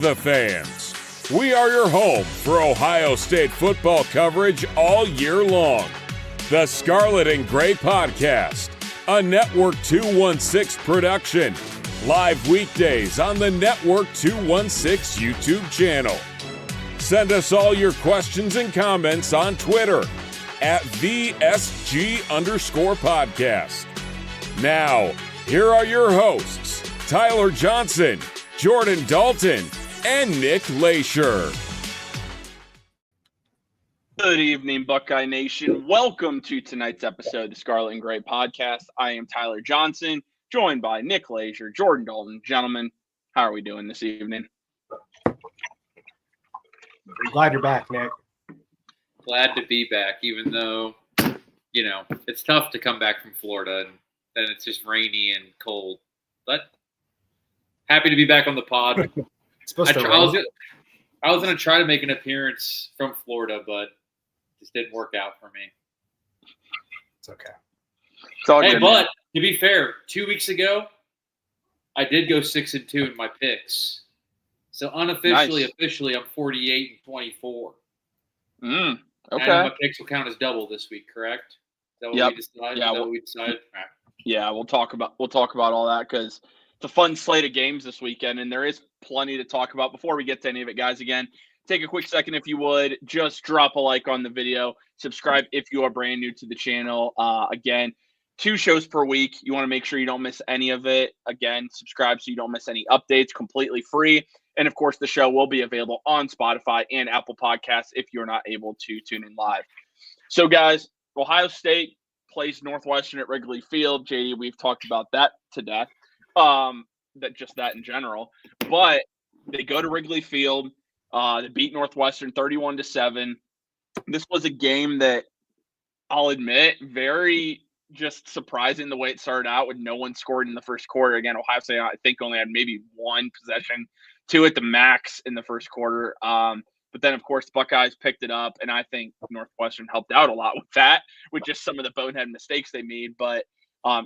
The fans. We are your home for Ohio State football coverage all year long. The Scarlet and Gray Podcast, a Network 216 production. Live weekdays on the Network 216 YouTube channel. Send us all your questions and comments on Twitter at @VSG_podcast. Now, here are your hosts, Tyler Johnson, Jordan Dalton, and Nick Leisure. Good evening, Buckeye Nation. Welcome to tonight's episode of the Scarlet and Gray Podcast. I am Tyler Johnson, joined by Nick Leisure, Jordan Dalton. Gentlemen, how are we doing this evening? I'm glad you're back, Nick. Glad to be back, even though, it's tough to come back from Florida and then it's just rainy and cold. But happy to be back on the pod. I was going to try to make an appearance from Florida, but it just didn't work out for me. It's okay. But to be fair, 2 weeks ago, I did go 6-2 in my picks. So officially, I'm 48-24. Okay. And my picks will count as double this week, correct? Is that what we decided? Yeah, what we decided? Right. Yeah, we'll talk about all that because it's a fun slate of games this weekend, and there is plenty to talk about. Before we get to any of it, guys, again, take a quick second if you would. Just drop a like on the video. Subscribe if you are brand new to the channel. Again, 2 shows per week. You want to make sure you don't miss any of it. Again, subscribe so you don't miss any updates. Completely free. And, of course, the show will be available on Spotify and Apple Podcasts if you're not able to tune in live. So, guys, Ohio State plays Northwestern at Wrigley Field. JD, we've talked about that to death. That in general. But they go to Wrigley Field. They beat Northwestern 31-7. This was a game that I'll admit, very just surprising the way it started out with no one scored in the first quarter. Again, Ohio State, I think, only had maybe one possession, 2 at the max in the first quarter. But then, of course, the Buckeyes picked it up, and I think Northwestern helped out a lot with that, with just some of the bonehead mistakes they made. But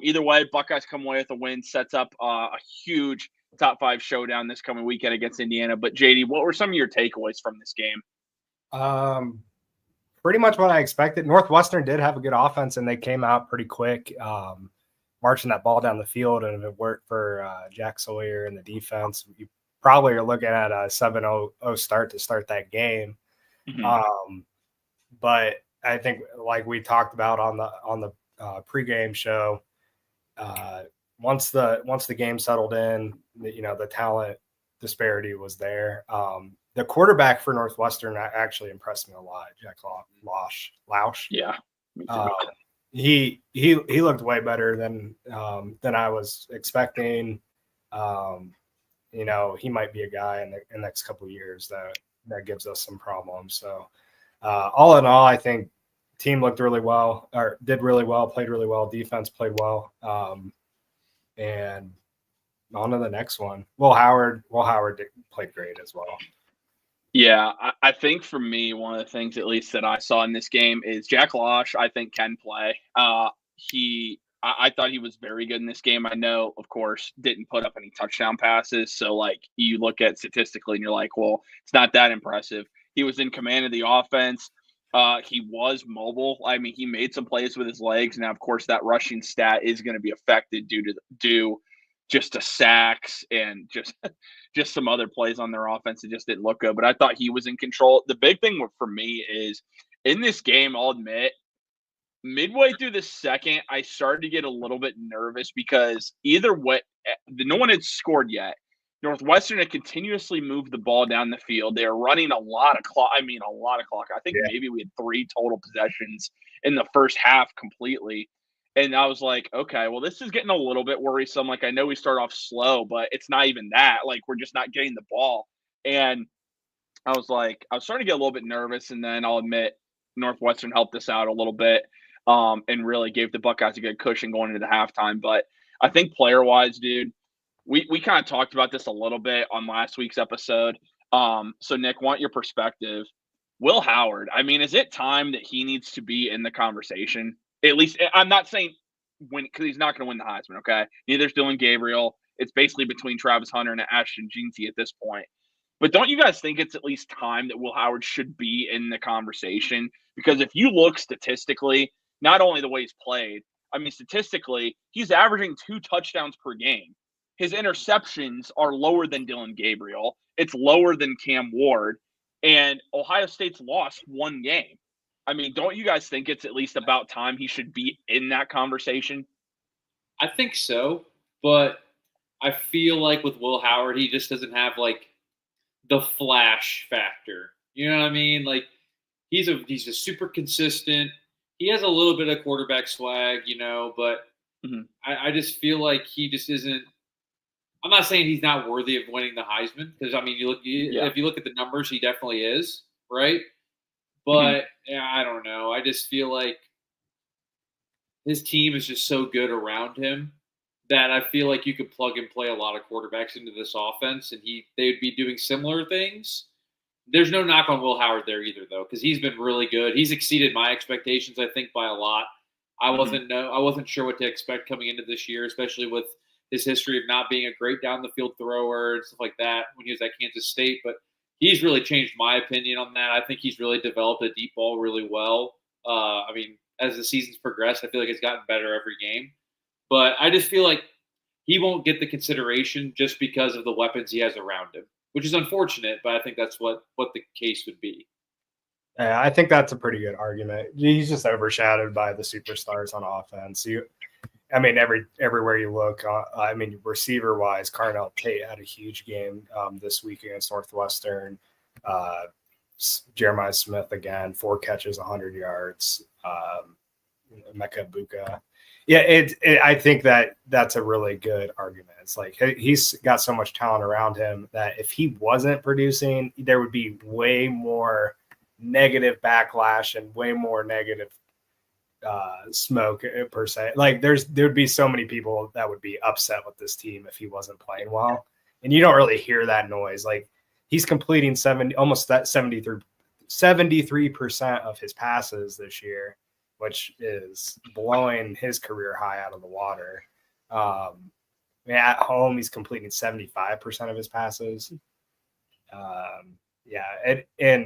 either way, Buckeyes come away with a win, sets up a huge top 5 showdown this coming weekend against Indiana. But, JD, what were some of your takeaways from this game? Pretty much what I expected. Northwestern did have a good offense, and they came out pretty quick, marching that ball down the field. And if it worked for Jack Sawyer and the defense, you probably are looking at a 7-0 start to start that game. Mm-hmm. But I think, like we talked about on the pregame show, once the game settled in, the talent disparity was there. The quarterback for Northwestern actually impressed me a lot, Jack Lausch. Yeah, me too. He looked way better than I was expecting. He might be a guy in the next couple of years that gives us some problems. So all in all, I think team looked really well, or did really well, played really well. Defense played well. And on to the next one. Will Howard played great as well. Yeah, I think for me, one of the things at least that I saw in this game is Jack Lausch, I think, can play. I thought he was very good in this game. I know, of course, didn't put up any touchdown passes. So, you look at statistically and you're like, well, it's not that impressive. He was in command of the offense. He was mobile. I mean, he made some plays with his legs. Now, of course, that rushing stat is going to be affected due just to sacks and just some other plays on their offense that just didn't look good. But I thought he was in control. The big thing for me is in this game, I'll admit, midway through the second, I started to get a little bit nervous because either way, no one had scored yet. Northwestern had continuously moved the ball down the field. They were running a lot of clock. I think maybe we had 3 total possessions in the first half completely. And I was like, okay, well, this is getting a little bit worrisome. I know we start off slow, but it's not even that. We're just not getting the ball. And I was starting to get a little bit nervous. And then I'll admit Northwestern helped us out a little bit and really gave the Buckeyes a good cushion going into the halftime. But I think player-wise, dude, we kind of talked about this a little bit on last week's episode. So, Nick, want your perspective. Will Howard, is it time that he needs to be in the conversation? At least, I'm not saying win because he's not going to win the Heisman, okay? Neither's Dylan Gabriel. It's basically between Travis Hunter and Ashton Jeanty at this point. But don't you guys think it's at least time that Will Howard should be in the conversation? Because if you look statistically, not only the way he's played, I mean, statistically, he's averaging 2 touchdowns per game. His interceptions are lower than Dylan Gabriel. It's lower than Cam Ward. And Ohio State's lost 1 game. I mean, don't you guys think it's at least about time he should be in that conversation? I think so, but I feel like with Will Howard, he just doesn't have like the flash factor. You know what I mean? Like he's a super consistent. He has a little bit of quarterback swag, but I just feel like he just isn't. I'm not saying he's not worthy of winning the Heisman because I mean, if you look at the numbers, he definitely is, right? But I don't know. I just feel like his team is just so good around him that I feel like you could plug and play a lot of quarterbacks into this offense, and they'd be doing similar things. There's no knock on Will Howard there either, though, because he's been really good. He's exceeded my expectations, I think, by a lot. I wasn't sure what to expect coming into this year, especially with his history of not being a great down the field thrower and stuff like that when he was at Kansas State. But he's really changed my opinion on that. I think he's really developed a deep ball really well. I mean, as the season's progressed, I feel like it's gotten better every game. But I just feel like he won't get the consideration just because of the weapons he has around him, which is unfortunate, but I think that's what the case would be. Yeah, I think that's a pretty good argument. He's just overshadowed by the superstars on offense. Everywhere you look, receiver-wise, Carnell Tate had a huge game this week against Northwestern. Jeremiah Smith, again, 4 catches, 100 yards. Mecca Buka. Yeah, I think that's a really good argument. It's like he's got so much talent around him that if he wasn't producing, there would be way more negative backlash and way more negative smoke per se. Like there'd be so many people that would be upset with this team if he wasn't playing well, and you don't really hear that noise. Like he's completing 73% of his passes this year, which is blowing his career high out of the water. At home, he's completing 75% of his passes. And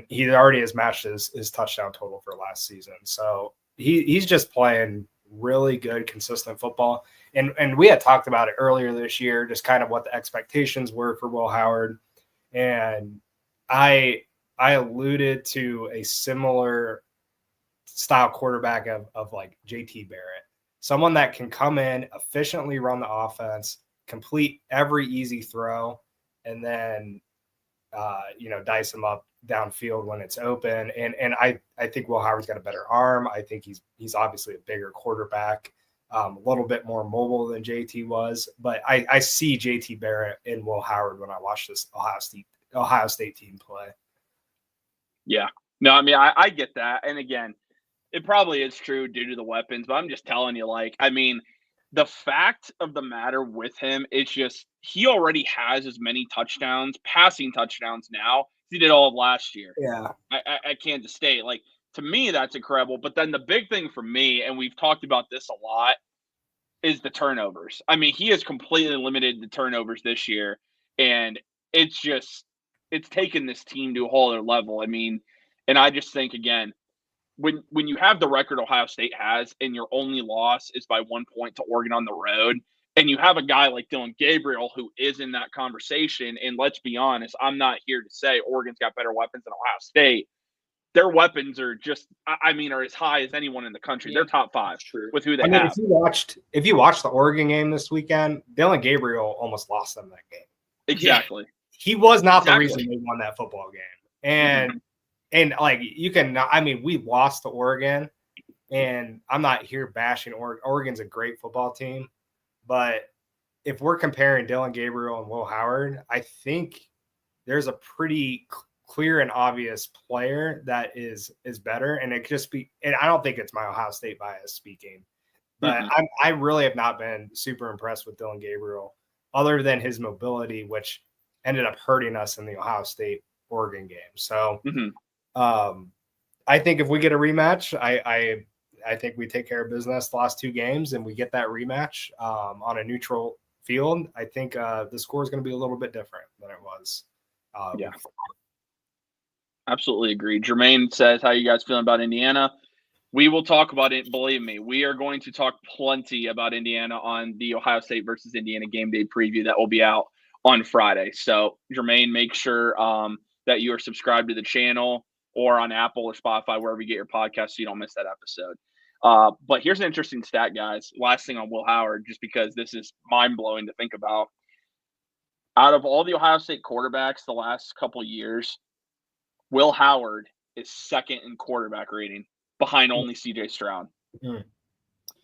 he already has matched his touchdown total for last season. So he's just playing really good, consistent football. And we had talked about it earlier this year, just kind of what the expectations were for Will Howard. And I alluded to a similar style quarterback of like JT Barrett, someone that can come in, efficiently run the offense, complete every easy throw, and then dice him up downfield when it's open. And I think Will Howard's got a better arm. I think he's obviously a bigger quarterback, a little bit more mobile than JT was. But I see JT Barrett and Will Howard when I watch this Ohio State team play. Yeah. No, I mean, I get that. And again, it probably is true due to the weapons, but I'm just telling you, the fact of the matter with him is just he already has as many passing touchdowns now as he did all of last year. Yeah. At Kansas State. Like, to me, that's incredible. But then the big thing for me, and we've talked about this a lot, is the turnovers. I mean, he has completely limited the turnovers this year, and it's taken this team to a whole other level. I mean, and I just think, again, when you have the record Ohio State has and your only loss is by 1 point to Oregon on the road, and you have a guy like Dylan Gabriel who is in that conversation, and let's be honest, I'm not here to say Oregon's got better weapons than Ohio State. Their weapons are are as high as anyone in the country. They're top 5 with who they have. If you watched the Oregon game this weekend, Dylan Gabriel almost lost them that game. Exactly. He was not the reason they won that football game. And we lost to Oregon, and I'm not here bashing Oregon. Oregon's a great football team, but if we're comparing Dylan Gabriel and Will Howard, I think there's a pretty clear and obvious player that is better. And it could just be, and I don't think it's my Ohio State bias speaking, but I really have not been super impressed with Dylan Gabriel other than his mobility, which ended up hurting us in the Ohio State Oregon game. So, I think if we get a rematch, I think we take care of business the last 2 games and we get that rematch on a neutral field. I think the score is going to be a little bit different than it was Yeah. Absolutely agree. Jermaine says, how you guys feeling about Indiana? We will talk about it. Believe me, we are going to talk plenty about Indiana on the Ohio State versus Indiana game day preview that will be out on Friday. So, Jermaine, make sure that you are subscribed to the channel or on Apple or Spotify, wherever you get your podcast, so you don't miss that episode. But here's an interesting stat, guys. Last thing on Will Howard, just because this is mind-blowing to think about. Out of all the Ohio State quarterbacks the last couple years, Will Howard is second in quarterback rating, behind only C.J. Stroud.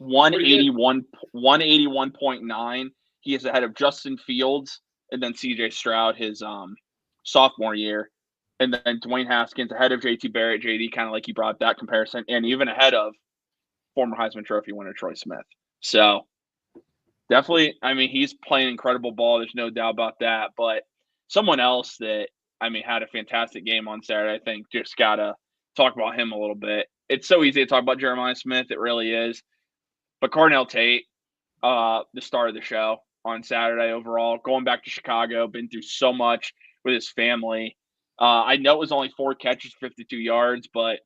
181.9. He is ahead of Justin Fields and then C.J. Stroud his sophomore year. And then Dwayne Haskins ahead of J.T. Barrett, J.D., kind of like you brought up that comparison, and even ahead of former Heisman Trophy winner Troy Smith. So definitely, I mean, he's playing incredible ball. There's no doubt about that. But someone else that, I mean, had a fantastic game on Saturday, I think just got to talk about him a little bit. It's so easy to talk about Jeremiah Smith. It really is. But Carnell Tate, the star of the show on Saturday overall, going back to Chicago, been through so much with his family. I know it was only 4 catches, 52 yards, but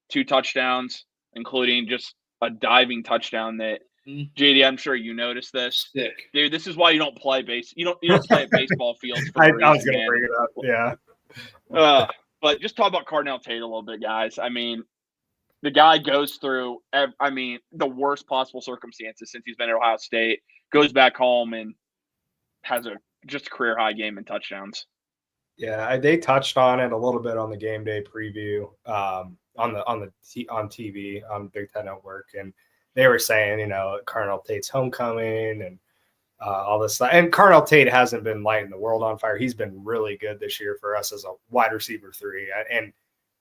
2 touchdowns, including just a diving touchdown that JD, I'm sure you noticed this. Sick. Dude, this is why you don't play base. You don't play at baseball fields for I a reason, was going to bring it up. Yeah. But just talk about Carnell Tate a little bit, guys. I mean, the guy goes through, the worst possible circumstances since he's been at Ohio State, goes back home and has just a career high game in touchdowns. Yeah, they touched on it a little bit on the game day preview on TV on Big Ten Network, and they were saying, Carnell Tate's homecoming and all this stuff. And Carnell Tate hasn't been lighting the world on fire. He's been really good this year for us as a wide receiver 3. And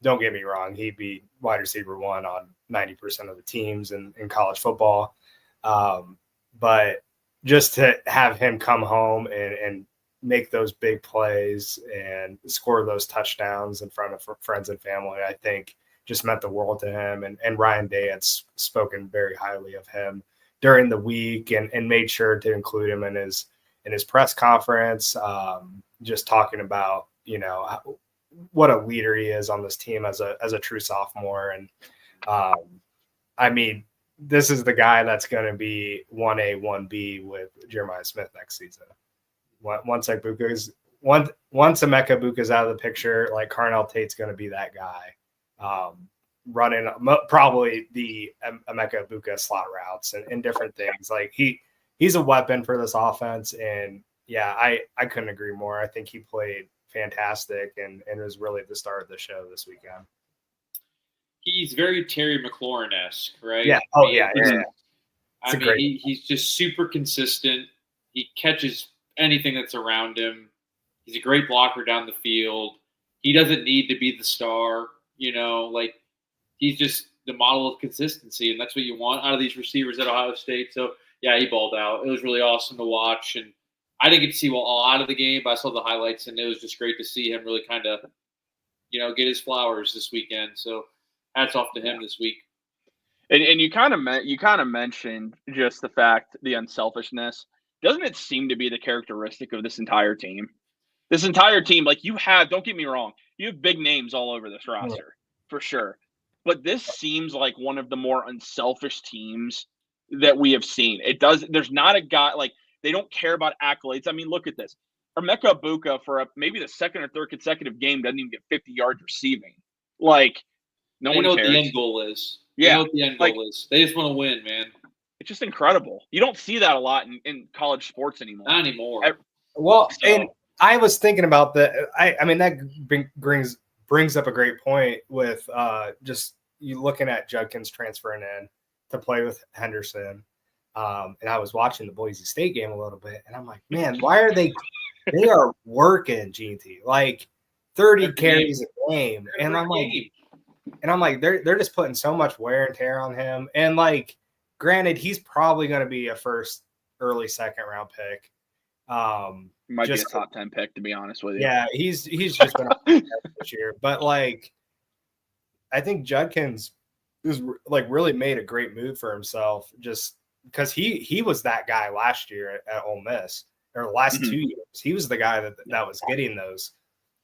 don't get me wrong, he'd be wide receiver 1 on 90% of the teams in college football. But just to have him come home and make those big plays and score those touchdowns in front of friends and family, I think just meant the world to him. And Ryan Day had spoken very highly of him during the week and made sure to include him in his press conference, just talking about, what a leader he is on this team as a true sophomore. And I mean, this is the guy that's going to be 1A, 1B with Jeremiah Smith next season. Once Emeka Egbuka's out of the picture, like Carnell Tate's going to be that guy, running probably the Emeka Egbuka slot routes and different things. Like he's a weapon for this offense. And yeah, I couldn't agree more. I think he played fantastic and was really the star of the show this weekend. He's very Terry McLaurin-esque, right? Yeah. Oh, yeah. He's just super consistent. He catches anything that's around him. He's a great blocker down the field. He doesn't need to be the star, he's just the model of consistency, and that's what you want out of these receivers at Ohio State. So, yeah, he balled out. It was really awesome to watch, and I didn't get to see a lot of the game, but I saw the highlights, and it was just great to see him really kind of, get his flowers this weekend. So, hats off to him this week. And you kind of mentioned just the unselfishness. Doesn't it seem to be the characteristic of this entire team? This entire team, don't get me wrong, you have big names all over this roster, for sure. But this seems like one of the more unselfish teams that we have seen. There's not a guy, they don't care about accolades. I mean, look at this. Emeka Egbuka for maybe the second or third consecutive game doesn't even get 50 yards receiving. No one cares. What the end goal is. Yeah. They know what the end goal is. They just want to win, man. It's just incredible. You don't see that a lot in college sports anymore. Not anymore. And I was thinking about that. I mean, that brings up a great point with just you looking at Judkins transferring in to play with Henderson. And I was watching the Boise State game a little bit, and I'm like, man, why are they are working GT 30 carries a game. And I'm like, they're just putting so much wear and tear on him. And granted, he's probably going to be a early second round pick. Might be a top 10 pick, to be honest with you. Yeah, he's just been this year. But I think Judkins is really made a great move for himself, just because he was that guy last year at Ole Miss, or the last 2 years. He was the guy that was getting those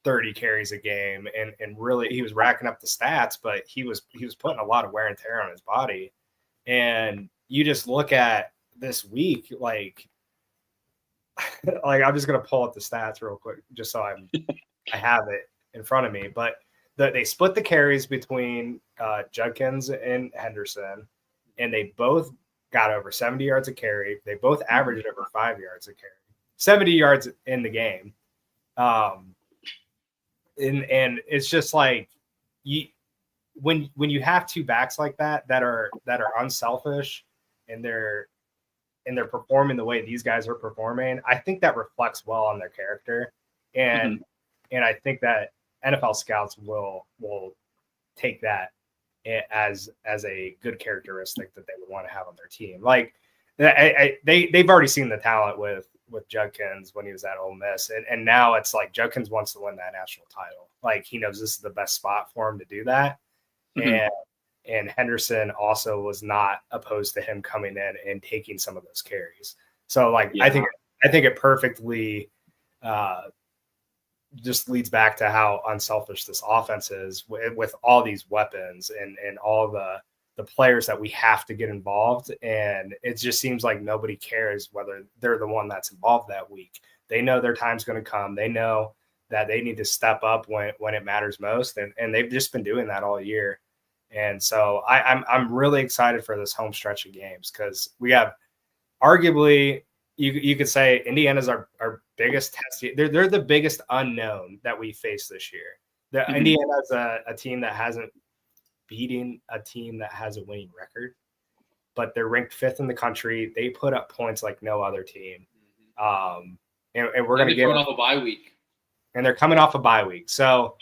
30 carries a game, and really he was racking up the stats, but he was putting a lot of wear and tear on his body. And you just look at this week, like I'm just gonna pull up the stats real quick just so I have it in front of me. But they split the carries between Judkins and Henderson, and they both got over 70 yards a carry. They both averaged over 5 yards a carry, 70 yards in the game. And it's just like when you have two backs like that are unselfish and they're performing the way these guys are performing, I think that reflects well on their character. And I think that NFL scouts will take that as a good characteristic that they would want to have on their team. Like they've already seen the talent with Judkins when he was at Ole Miss, and now it's like Judkins wants to win that national title. Like he knows this is the best spot for him to do that. And Henderson also was not opposed to him coming in and taking some of those carries. So like I think it perfectly just leads back to how unselfish this offense is with all these weapons and all the players that we have to get involved. And it just seems like nobody cares whether they're the one that's involved that week. They know their time's going to come. They know that they need to step up when it matters most. And they've just been doing that all year. And so I'm really excited for this home stretch of games because we have arguably you could say Indiana's our biggest test. They're the biggest unknown that we face this year. Indiana's a team that hasn't beaten a team that has a winning record, but they're ranked 5th in the country. They put up points like no other team. And we're going to get off a bye week. And they're coming off a bye week. So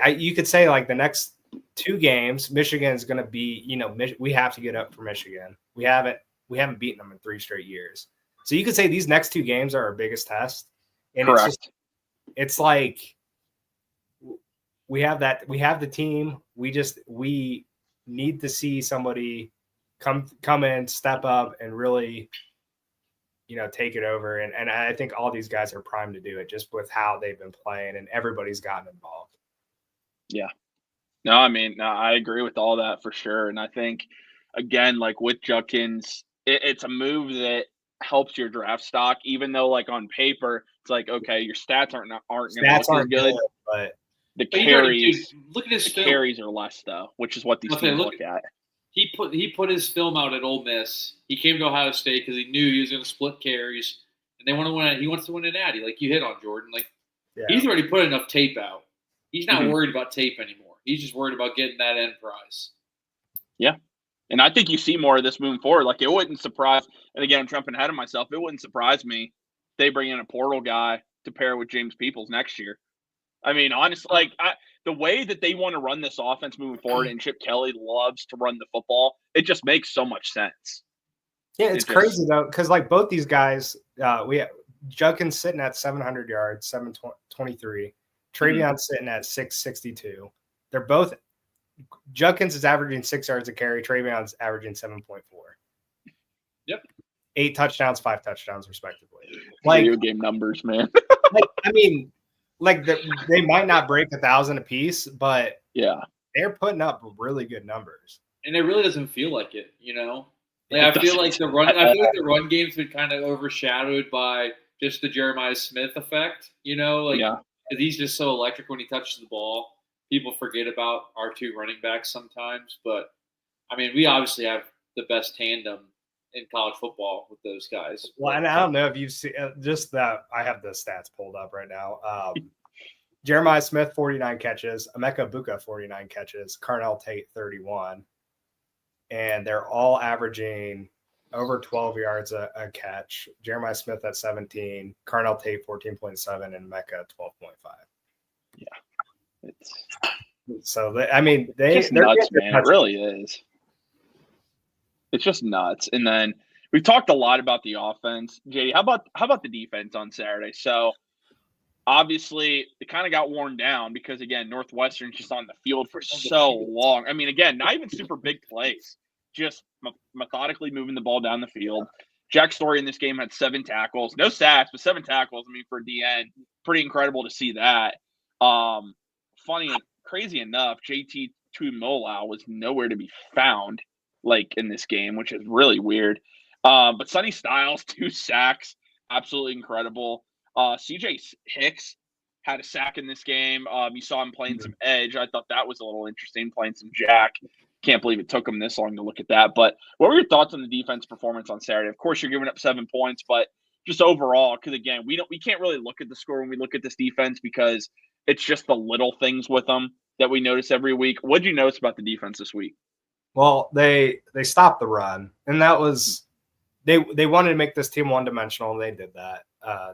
you could say like the next 2 games, Michigan is going to be, we have to get up for Michigan. We haven't beaten them in 3 straight years. So you could say these next 2 games are our biggest test. And Correct. It's like we have the team. We need to see somebody come in, step up, and really, take it over. And I think all these guys are primed to do it just with how they've been playing and everybody's gotten involved. Yeah. No, I agree with all that for sure. And I think, again, like with Judkins, it's a move that helps your draft stock, even though like on paper, it's like, okay, your stats aren't going to look as good, but the carries, look at his film. Carries are less though, which is what these teams look at. He put his film out at Ole Miss. He came to Ohio State because he knew he was going to split carries, and they want to win. He wants to win a natty, like you hit on, Jordan. Like he's already put enough tape out. He's not worried about tape anymore. He's just worried about getting that end prize. Yeah. And I think you see more of this moving forward. Like it wouldn't surprise, and again, I'm jumping ahead of myself. It wouldn't surprise me if they bring in a portal guy to pair with James Peoples next year. Honestly, like the way that they want to run this offense moving forward, and Chip Kelly loves to run the football, it just makes so much sense. Yeah, it's crazy though, because like both these guys, we have Judkins sitting at 700 yards, 723. Travion's sitting at 662. They're both. Judkins is averaging 6 yards a carry. Travion's averaging 7.4. Yep. 8 touchdowns, 5 touchdowns, respectively. Like video game numbers, man. They might not break 1,000 apiece, but yeah, they're putting up really good numbers. And it really doesn't feel like it, Like I feel like the run game's been kind of overshadowed by just the Jeremiah Smith effect, because he's just so electric when he touches the ball. People forget about our 2 running backs sometimes, but we obviously have the best tandem in college football with those guys. Well, and I don't know if you've seen just that. I have the stats pulled up right now. Jeremiah Smith, 49 catches. Emeka Buka, 49 catches. Carnell Tate, 31. And they're all averaging over 12 yards a catch. Jeremiah Smith at 17. Carnell Tate, 14.7. And Emeka, 12.5. Yeah. They're just nuts, man. It really is. It's just nuts. And then we've talked a lot about the offense. JD, how about the defense on Saturday? So obviously it kind of got worn down because again, Northwestern's just on the field for so long. Again, not even super big plays, just methodically moving the ball down the field. Jack Story in this game had 7 tackles, no sacks, but 7 tackles. For DN, pretty incredible to see that. Funny and crazy enough, JT Tuimoloau was nowhere to be found, like in this game, which is really weird. But Sonny Styles, 2 sacks, absolutely incredible. CJ Hicks had a sack in this game. You saw him playing some edge. I thought that was a little interesting, playing some jack. Can't believe it took him this long to look at that. But what were your thoughts on the defense performance on Saturday? Of course, you're giving up 7 points, but just overall, because again, we can't really look at the score when we look at this defense because it's just the little things with them that we notice every week. What did you notice about the defense this week? Well, they stopped the run, and that was they wanted to make this team one-dimensional, and they did that.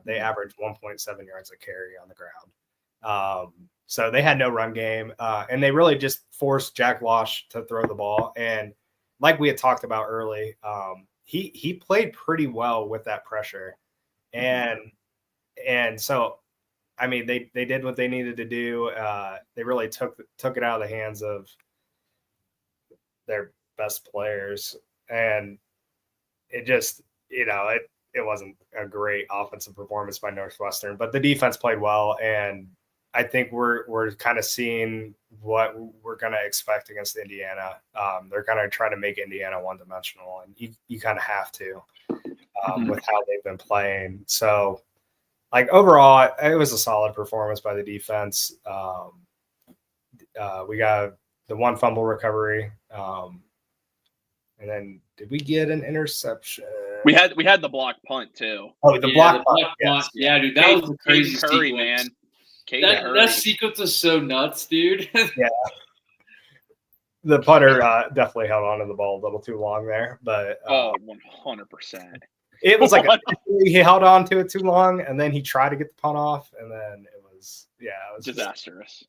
They averaged 1.7 yards a carry on the ground. So they had no run game, and they really just forced Jack Losh to throw the ball. And like we had talked about early, he played pretty well with that pressure. And so, I mean, they did what they needed to do. They really took it out of the hands of their best players. And it just, it wasn't a great offensive performance by Northwestern, but the defense played well. And I think we're kind of seeing what we're going to expect against Indiana. They're going to try to make Indiana one-dimensional, and you kind of have to with how they've been playing. So, like, overall, it was a solid performance by the defense. We got the 1 fumble recovery, and then did we get an interception? We had the block punt too. Oh, the block punt. Yes. Yeah, dude, that was a crazy Curry, sequence. man. That sequence is so nuts, dude. Yeah. The punter definitely held on to the ball a little too long there, but 100%. It was like he held on to it too long, and then he tried to get the punt off, and then it was disastrous.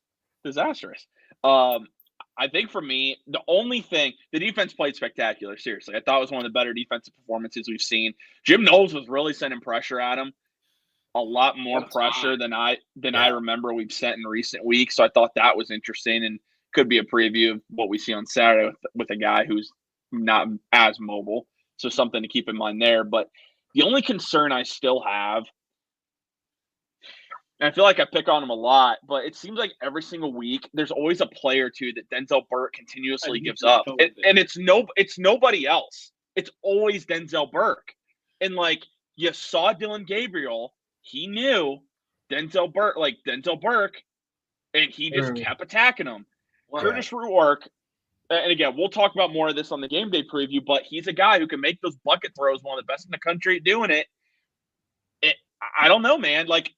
I think for me, the only thing, the defense played spectacular. Seriously, I thought it was one of the better defensive performances we've seen. Jim Knowles was really sending pressure at him. A lot more pressure than I remember we've sent in recent weeks. So I thought that was interesting and could be a preview of what we see on Saturday with a guy who's not as mobile. So something to keep in mind there. But the only concern I still have, and I feel like I pick on him a lot, but it seems like every single week there's always a play or two that Denzel Burke continuously gives up. And it's nobody else. It's always Denzel Burke. And like you saw Dylan Gabriel, he knew Denzel Burke, and he just kept attacking him. Curtis Rourke, and again, we'll talk about more of this on the game day preview, but he's a guy who can make those bucket throws, one of the best in the country at doing it. I don't know, man. Like,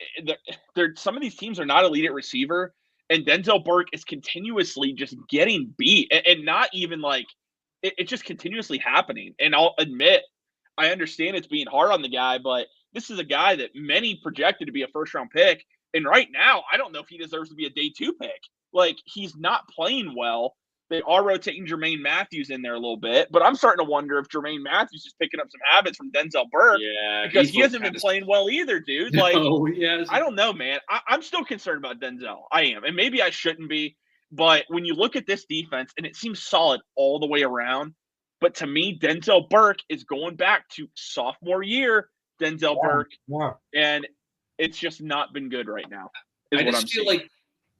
some of these teams are not elite at receiver, and Denzel Burke is continuously just getting beat, and not even like it's just continuously happening. And I'll admit, I understand it's being hard on the guy, but this is a guy that many projected to be a first-round pick, and right now, I don't know if he deserves to be a day 2 pick. Like, he's not playing well. They are rotating Jermaine Matthews in there a little bit, but I'm starting to wonder if Jermaine Matthews is picking up some habits from Denzel Burke because he hasn't been playing well either, dude. Like, I don't know, man. I'm still concerned about Denzel. I am, and maybe I shouldn't be, but when you look at this defense, and it seems solid all the way around, but to me, Denzel Burke is going back to sophomore year Denzel Burke, and it's just not been good right now. I just feel like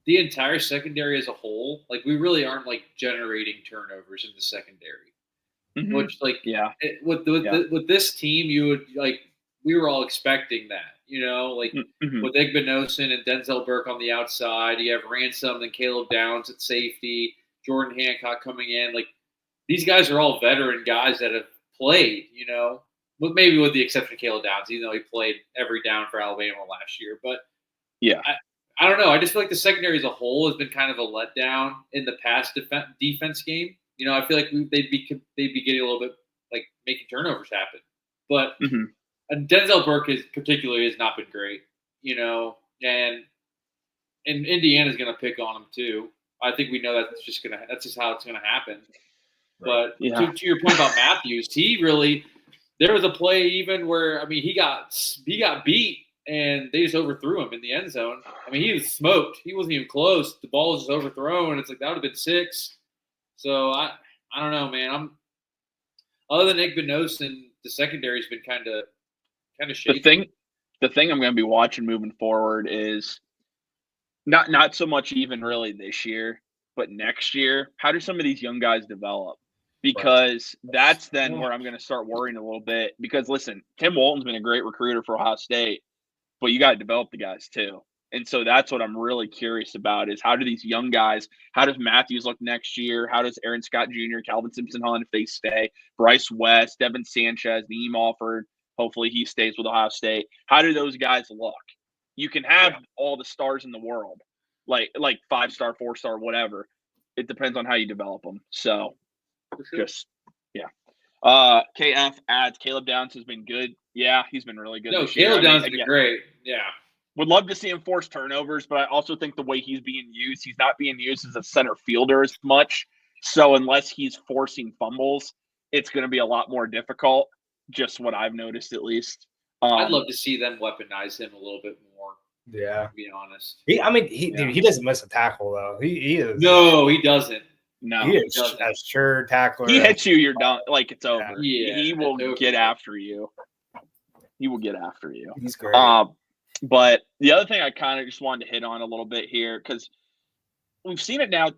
the entire secondary as a whole, like we really aren't like generating turnovers in the secondary. Which, like, with this team, you would like we were all expecting that, like with Igbinosun and Denzel Burke on the outside, you have Ransom and Caleb Downs at safety, Jordan Hancock coming in. Like, these guys are all veteran guys that have played, but maybe with the exception of Caleb Downs, even though he played every down for Alabama last year. But I don't know. I just feel like the secondary as a whole has been kind of a letdown in the past defense game. I feel like they'd be getting a little bit like making turnovers happen. But Denzel Burke particularly has not been great. And Indiana's going to pick on him too. I think we know that's just how it's going to happen. Right. But to your point about Matthews, there was a play even where he got beat. And they just overthrew him in the end zone. He was smoked. He wasn't even close. The ball was just overthrown. It's like that would have been 6. So I don't know, man. Other than Igbinosun, the secondary's been kind of shaky. The thing I'm going to be watching moving forward is Not so much even really this year, but next year, how do some of these young guys develop? Because that's then where I'm going to start worrying a little bit. Because listen, Tim Walton's been a great recruiter for Ohio State, but you got to develop the guys too. And so that's what I'm really curious about is how do these young guys, how does Matthews look next year? How does Aaron Scott Jr., Calvin Simpson-Hunt, if they stay, Bryce West, Devin Sanchez, Neem Alford, hopefully he stays with Ohio State. How do those guys look? You can have all the stars in the world, like 5-star, 4-star, whatever. It depends on how you develop them. So just, yeah. KF adds, Caleb Downs has been good. Yeah, he's been really good. No, Caleb Downs has been great. Yeah. Would love to see him force turnovers, but I also think the way he's being used, he's not being used as a center fielder as much. So unless he's forcing fumbles, it's going to be a lot more difficult, just what I've noticed at least. I'd love to see them weaponize him a little bit more. Yeah. To be honest. He doesn't miss a tackle, though. He is. No, he doesn't. No, he is a sure tackler. He hits you, you're done. Like, it's over. Yeah, he will get after you. He will get after you. He's great. But the other thing I kind of just wanted to hit on a little bit here, because we've seen it now. It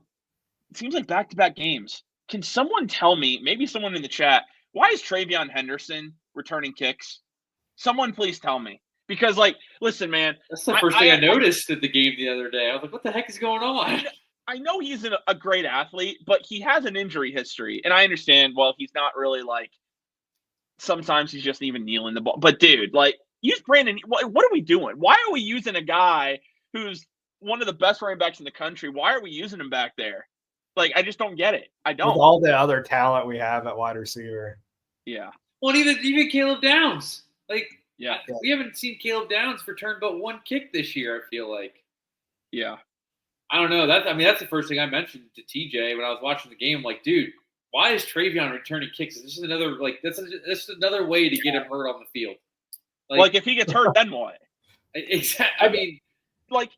seems like back-to-back games. Can someone tell me, maybe someone in the chat, why is Travion Henderson returning kicks? Someone please tell me. Because, listen, man. That's the first thing I noticed at the game the other day. I was like, what the heck is going on? I know he's a great athlete, but he has an injury history. And I understand, well, he's not really sometimes he's just even kneeling the ball. But, dude, use Brandon. What are we doing? Why are we using a guy who's one of the best running backs in the country? Why are we using him back there? I just don't get it. I don't. With all the other talent we have at wide receiver. Yeah. Well, even Caleb Downs. Yeah. We haven't seen Caleb Downs return but one kick this year, I feel like. Yeah. I don't know. That's the first thing I mentioned to TJ when I was watching the game. Like, dude, why is Travion returning kicks? This is another that's another way to get him hurt on the field. If he gets hurt, then what? Exactly. I mean,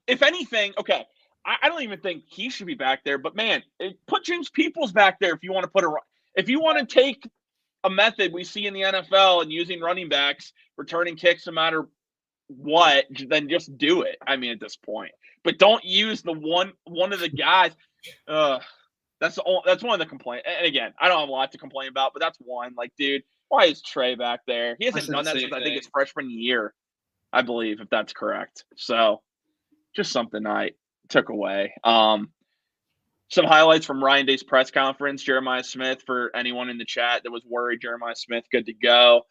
if anything, okay, I don't even think he should be back there. But man, put James Peoples back there if you want to if you want to take a method we see in the NFL and using running backs returning kicks no matter what, then just do it. I mean, at this point, but don't use the one of the guys. That's one of the complaints. And again, I don't have a lot to complain about, but that's one. Dude, why is Trey back there? He hasn't done that since I think his freshman year, I believe, if that's correct. So, just something I took away. Some highlights from Ryan Day's press conference. Jeremiah Smith, for anyone in the chat that was worried, Jeremiah Smith, good to go.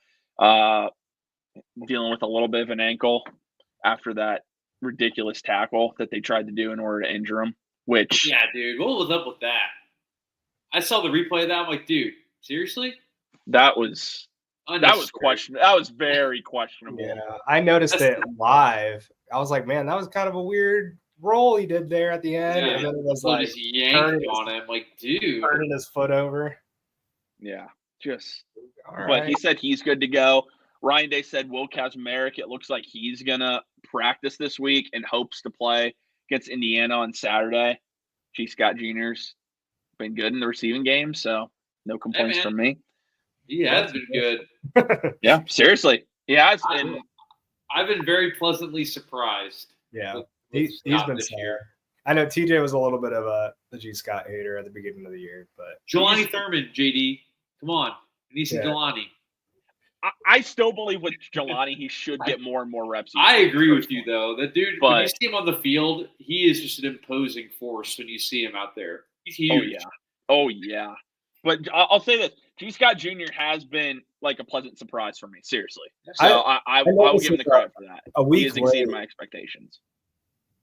Dealing with a little bit of an ankle after that ridiculous tackle that they tried to do in order to injure him. Which, yeah, dude, what was up with that? I saw the replay of that. I'm like, dude, seriously? That was questionable. That was very questionable. Yeah, I noticed it live. I was like, man, that was kind of a weird roll he did there at the end. Yeah. And then it was just yanked on him. Like, dude. Turning his foot over. Yeah, just. All but he said he's good to go. Ryan Day said Will Kazmarek, it looks like he's going to practice this week and hopes to play against Indiana on Saturday. G. Scott Jr.'s been good in the receiving game, so no complaints from me. He has been good. Yeah, seriously. He has. I've been very pleasantly surprised. Yeah, he's been this year. I know TJ was a little bit of the G. Scott hater at the beginning of the year, but Jelani Thurman, JD, come on, we need some Jelani. I still believe with Jelani, he should get more and more reps. I agree with you, though. That dude, when you see him on the field, he is just an imposing force when you see him out there. He's huge. Oh, yeah. But I'll say this. G. Scott Jr. has been a pleasant surprise for me, seriously. So I will give him the credit for that. He has exceeded my expectations.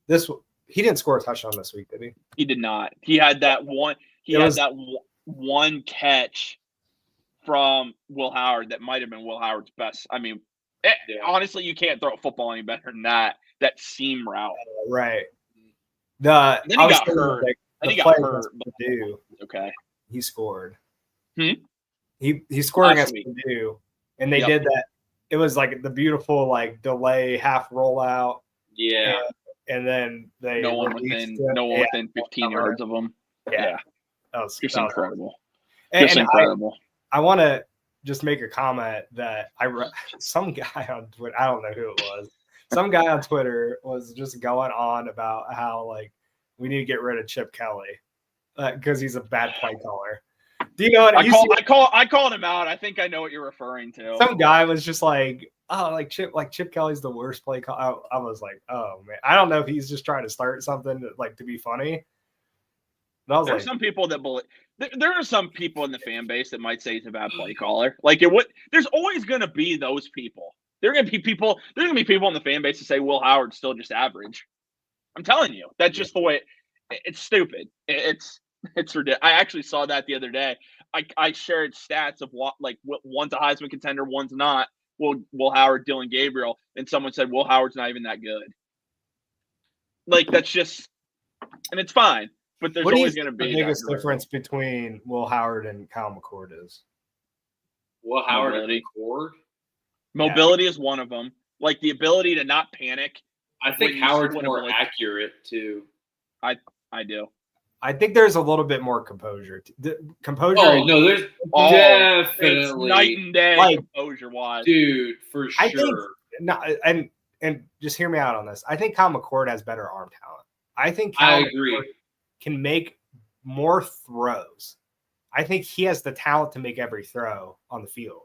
He didn't score a touchdown this week, did he? He did not. He had that one. One catch from Will Howard that might have been Will Howard's best. I mean, honestly, you can't throw a football any better than that seam route. Right. Then he got hurt. Okay. He scored. He scored against Purdue, and they did that. It was the beautiful delay half rollout. Yeah. And then they no one within 15 yards of them. Yeah. That was incredible. And incredible. I want to just make a comment that some guy on Twitter, I don't know who it was, some guy on Twitter was just going on about how like we need to get rid of Chip Kelly because he's a bad play caller. Do you know what I called him out. I think I know what you're referring to. Some guy was just like, oh, Chip Kelly's the worst play caller. I was like, oh man, I don't know if he's just trying to start something to be funny. There's some people that believe. There are some people in the fan base that might say he's a bad play caller. There's always going to be those people. There are going to be people. There's going to be people in the fan base that say Will Howard's still just average. I'm telling you, that's just the way. It's stupid. It's ridiculous. I actually saw that the other day. I shared stats of what one's a Heisman contender, one's not. Will Howard, Dylan Gabriel, and someone said Will Howard's not even that good. That's just, and it's fine. But there's always going to be the biggest difference between Will Howard and Kyle McCord is Will Howard and McCord. Mobility is one of them. Like the ability to not panic. I think Howard's more accurate too. I do. I think there's a little bit more composure. Composure. Oh no, there's definitely it's night and day composure wise, dude, for sure. I think and just hear me out on this. I think Kyle McCord has better arm talent. I think Kyle McCord can make more throws. I think he has the talent to make every throw on the field.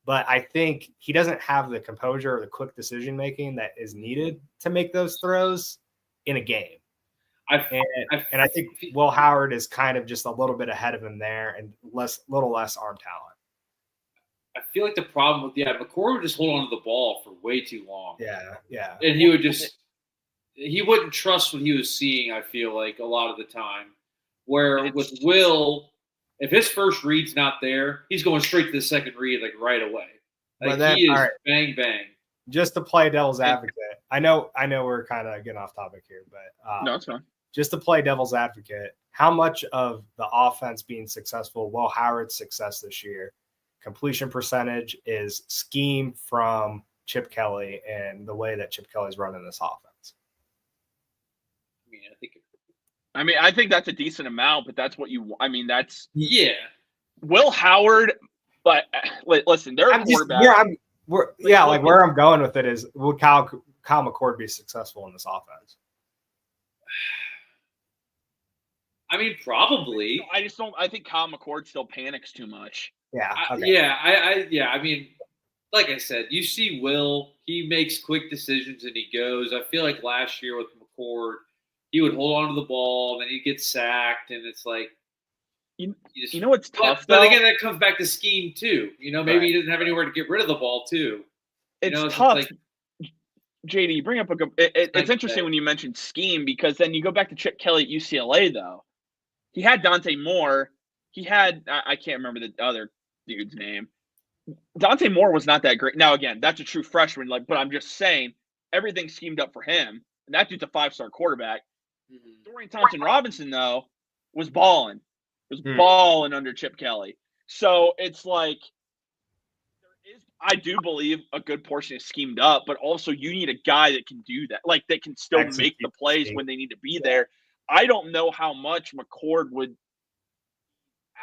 But I think he doesn't have the composure or the quick decision making that is needed to make those throws in a game. And I think Will Howard is kind of just a little bit ahead of him there and little less arm talent. I feel like the problem with McCord would just hold on to the ball for way too long. Yeah. And he would just he wouldn't trust what he was seeing, I feel like, a lot of the time. Where with Will, if his first read's not there, he's going straight to the second read right away. He is bang bang. Just to play devil's advocate, I know we're kind of getting off topic here, but no, it's fine. Just to play devil's advocate, how much of the offense being successful, Will Howard's success this year, completion percentage is scheme from Chip Kelly and the way that Chip Kelly's running this offense? I think that's a decent amount, but that's what that's Will Howard. But listen, they're quarterbacks. Where I'm going with it is, will Kyle McCord be successful in this offense? Probably. I just don't. I think Kyle McCord still panics too much. Yeah. Okay. Like I said, you see Will. He makes quick decisions and he goes. I feel like last year with McCord, he would hold on to the ball, then he'd get sacked, and it's like you know what's tough. But again, that comes back to scheme too. Maybe he doesn't have anywhere to get rid of the ball too. It's tough. JD, you bring up it's interesting when you mentioned scheme, because then you go back to Chip Kelly at UCLA though. He had Dante Moore. He had I can't remember the other dude's name. Dante Moore was not that great. Now again, that's a true freshman. But I'm just saying everything schemed up for him, and that dude's a 5-star quarterback. Dorian Thompson-Robinson, though, was balling. Balling under Chip Kelly. So it's like I do believe a good portion is schemed up, but also you need a guy that can do that, that can still make the plays when they need to be there. I don't know how much McCord would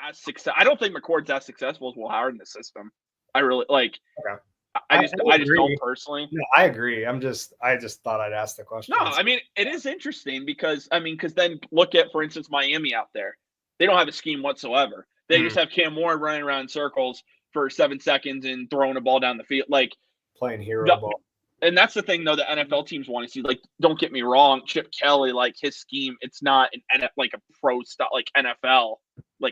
as success. I don't think McCord's as successful as Will Howard in the system. I really Okay. I just don't personally. No, I agree. I just thought I'd ask the question. No, it is interesting because then look at, for instance, Miami out there. They don't have a scheme whatsoever. They just have Cam Ward running around in circles for 7 seconds and throwing a ball down the field, playing hero ball. And that's the thing, though, the NFL teams want to see. Don't get me wrong, Chip Kelly, his scheme, it's not a pro style NFL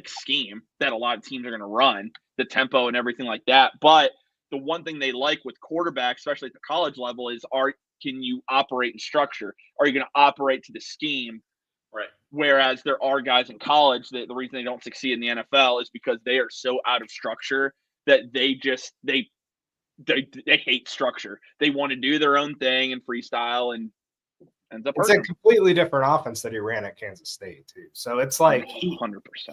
scheme that a lot of teams are going to run, the tempo and everything like that. But the one thing they like with quarterbacks, especially at the college level, is can you operate in structure? Are you going to operate to the scheme? Right. Whereas there are guys in college that the reason they don't succeed in the NFL is because they are so out of structure that they hate structure. They want to do their own thing and freestyle, and ends up it's a completely different offense that he ran at Kansas State too. So it's 100%.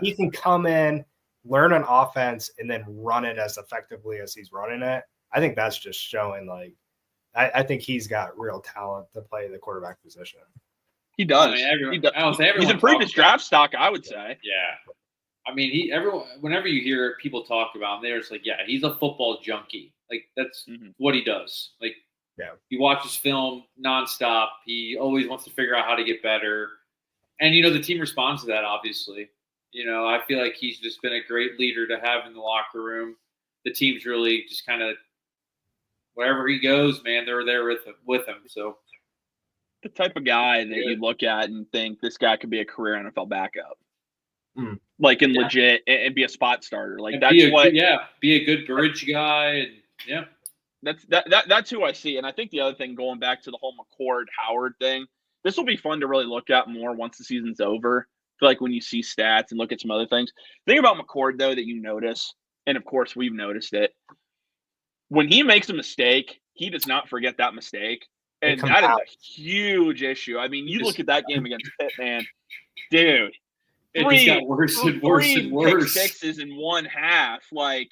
He can come in, learn an offense, and then run it as effectively as he's running it. I think that's just showing I think he's got real talent to play the quarterback position. He does. He's improved his draft stock, I would say. Yeah. Whenever you hear people talk about him, they're just he's a football junkie. That's what he does. Yeah. He watches film nonstop. He always wants to figure out how to get better. And, the team responds to that, obviously. I feel like he's just been a great leader to have in the locker room. The team's really just kind of, wherever he goes, man, they're there with him. So the type of guy that you look at and think this guy could be a career NFL backup. Like legit and be a spot starter. Like that's be a good bridge guy. And that's who I see. And I think the other thing, going back to the whole McCord Howard thing, this will be fun to really look at more once the season's over. I feel like when you see stats and look at some other things. The thing about McCord, though, that you notice, and of course we've noticed it, when he makes a mistake, he does not forget that mistake. And that is a huge issue. I mean, you look at that game against Pitt, man, dude. It just got worse and worse and worse. 6s in one half. Like,